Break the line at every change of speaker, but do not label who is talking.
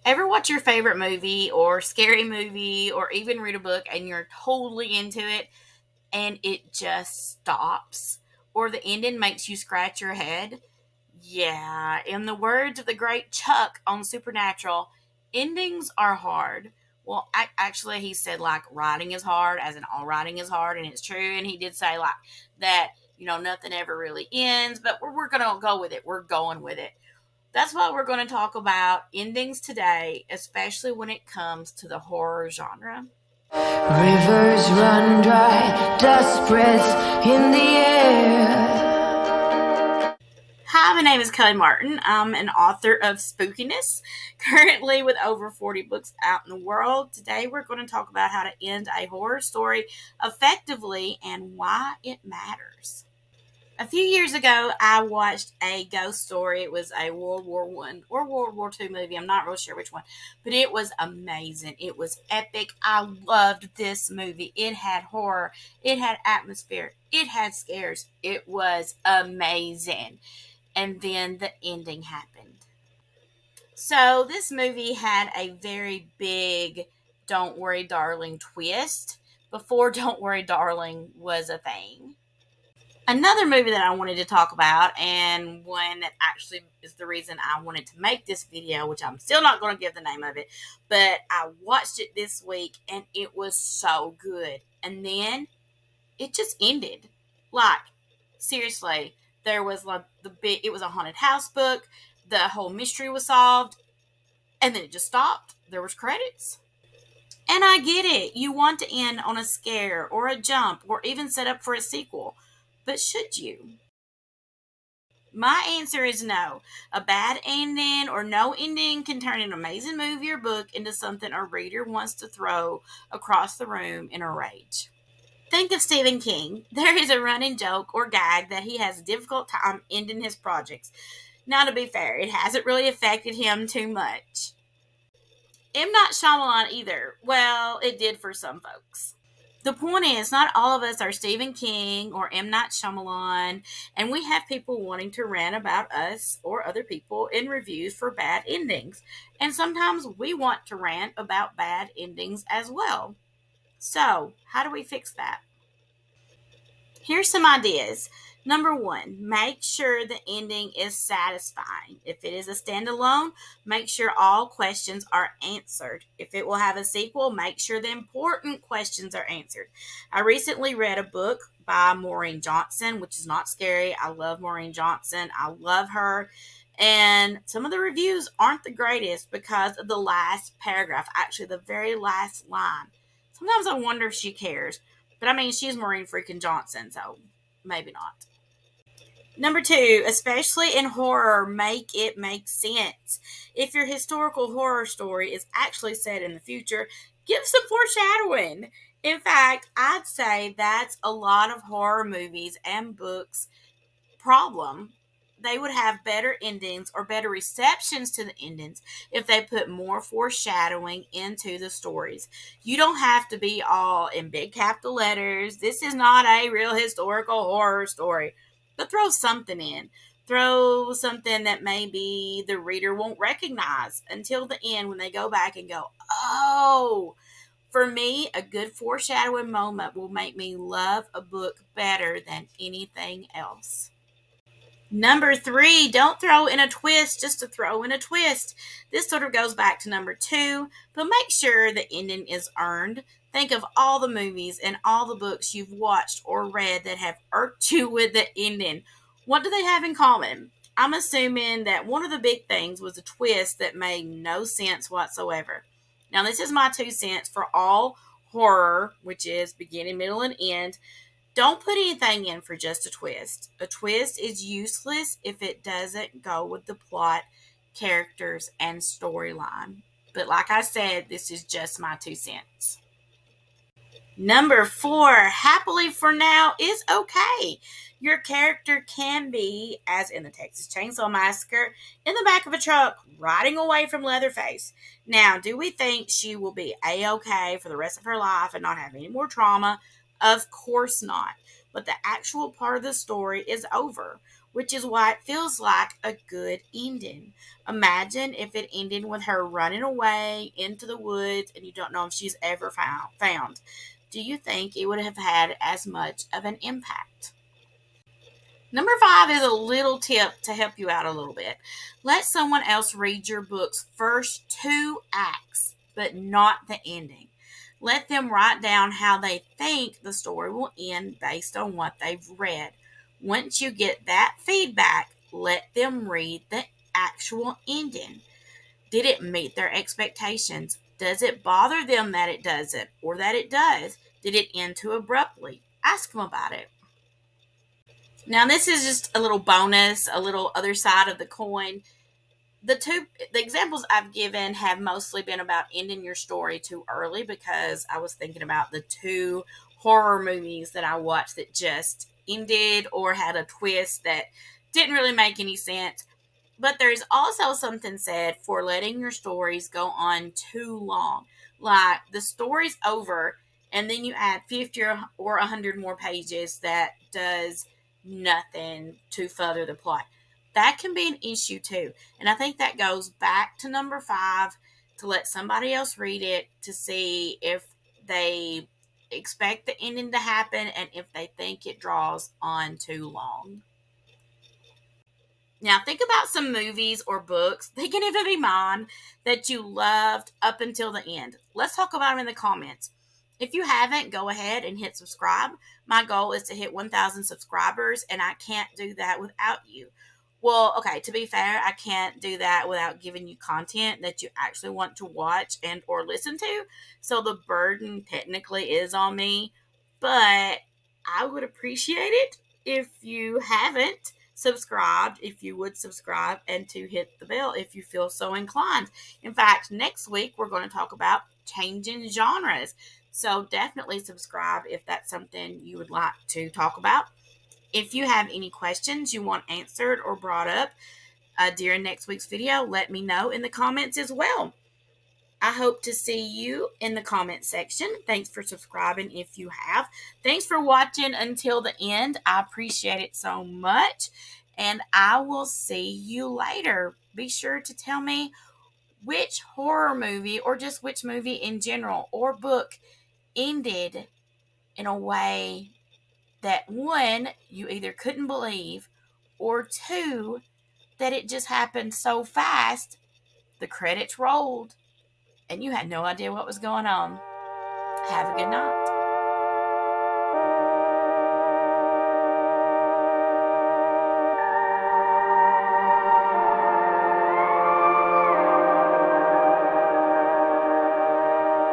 Ever watch your favorite movie or scary movie or even read a book and you're totally into it and it just stops? Or the ending makes you scratch your head? Yeah, in the words of the great Chuck on Supernatural, endings are hard. Well, actually, he said like writing is hard, as in all writing is hard, and it's true. And he did say like that, nothing ever really ends, but we're going to go with it. We're going with it. That's why we're going to talk about endings today, especially when it comes to the horror genre.
Rivers run dry, dust spreads in the air.
Hi, my name is Kelly Martin. I'm an author of spookiness, currently with over 40 books out in the world. Today, we're going to talk about how to end a horror story effectively and why it matters. A few years ago, I watched a ghost story. It was a World War I or World War II movie. I'm not real sure which one, but it was amazing. It was epic. I loved this movie. It had horror, it had atmosphere, it had scares. It was amazing. And then the ending happened. So, this movie had a very big Don't Worry, Darling twist before Don't Worry, Darling was a thing. Another movie that I wanted to talk about, and one that actually is the reason I wanted to make this video, which I'm still not going to give the name of it, but I watched it this week and it was so good. And then it just ended. Like, seriously, there was like it was a haunted house book, the whole mystery was solved, and then it just stopped. There was credits. And I get it. You want to end on a scare or a jump or even set up for a sequel. But should you? My answer is no. A bad ending or no ending can turn an amazing movie or book into something a reader wants to throw across the room in a rage. Think of Stephen King. There is a running joke or gag that he has a difficult time ending his projects. Now, to be fair, it hasn't really affected him too much. M. Night Shyamalan either. Well, it did for some folks. The point is, not all of us are Stephen King or M. Night Shyamalan, and we have people wanting to rant about us or other people in reviews for bad endings. And sometimes we want to rant about bad endings as well. So, how do we fix that? Here's some ideas. Number one, make sure the ending is satisfying. If it is a standalone, make sure all questions are answered. If it will have a sequel, make sure the important questions are answered. I recently read a book by Maureen Johnson, which is not scary. I love Maureen Johnson. I love her. And some of the reviews aren't the greatest because of the last paragraph, actually, the very last line. Sometimes I wonder if she cares. But I mean, she's Maureen freaking Johnson, so maybe not. Number two, especially in horror, make it make sense. If your historical horror story is actually set in the future, give some foreshadowing. In fact, I'd say that's a lot of horror movies and books' problem. They would have better endings or better receptions to the endings if they put more foreshadowing into the stories. You don't have to be all in big capital letters. This is not a real historical horror story. But throw something in. Throw something that maybe the reader won't recognize until the end when they go back and go, oh, for me, a good foreshadowing moment will make me love a book better than anything else. Number three, don't throw in a twist just to throw in a twist. This sort of goes back to number two, but make sure the ending is earned. Think of all the movies and all the books you've watched or read that have irked you with the ending. What do they have in common? I'm assuming that one of the big things was a twist that made no sense whatsoever. Now, this is my 2 cents for all horror, which is beginning, middle, and end. Don't put anything in for just a twist. A twist is useless if it doesn't go with the plot, characters, and storyline. But like I said, this is just my 2 cents. Number four, happily for now is okay. Your character can be, as in the Texas Chainsaw Massacre, in the back of a truck riding away from Leatherface. Now, do we think she will be A-okay for the rest of her life and not have any more trauma? Of course not. But the actual part of the story is over. which is why it feels like a good ending. Imagine if it ended with her running away into the woods and you don't know if she's ever found. Do you think it would have had as much of an impact? Number 5 is a little tip to help you out a little bit. Let someone else read your book's first 2 acts, but not the ending. Let them write down how they think the story will end based on what they've read. Once you get that feedback, let them read the actual ending. Did it meet their expectations? Does it bother them that it doesn't or that it does? Did it end too abruptly? Ask them about it. Now, this is just a little bonus, a little other side of the coin. The examples I've given have mostly been about ending your story too early because I was thinking about the 2 horror movies that I watched that just ended or had a twist that didn't really make any sense. But there's also something said for letting your stories go on too long. Like the story's over and then you add 50 or 100 more pages that does nothing to further the plot. That can be an issue too. And I think that goes back to number 5, to let somebody else read it to see if they expect the ending to happen and if they think it draws on too long. Now, think about some movies or books, they can even be mine, that you loved up until the end. Let's talk about them in the comments. If you haven't, go ahead and hit subscribe. My goal is to hit 1,000 subscribers, and I can't do that without you. Well, okay, to be fair, I can't do that without giving you content that you actually want to watch and or listen to. So the burden technically is on me, but I would appreciate it if you haven't subscribed, if you would subscribe and to hit the bell if you feel so inclined. In fact, next week we're going to talk about changing genres. So definitely subscribe if that's something you would like to talk about. If you have any questions you want answered or brought up during next week's video, let me know in the comments as well. I hope to see you in the comment section. Thanks for subscribing if you have. Thanks for watching until the end. I appreciate it so much. And I will see you later. Be sure to tell me which horror movie or just which movie in general or book ended in a way that 1, you either couldn't believe, or 2, that it just happened so fast, the credits rolled, and you had no idea what was going on. Have a good night.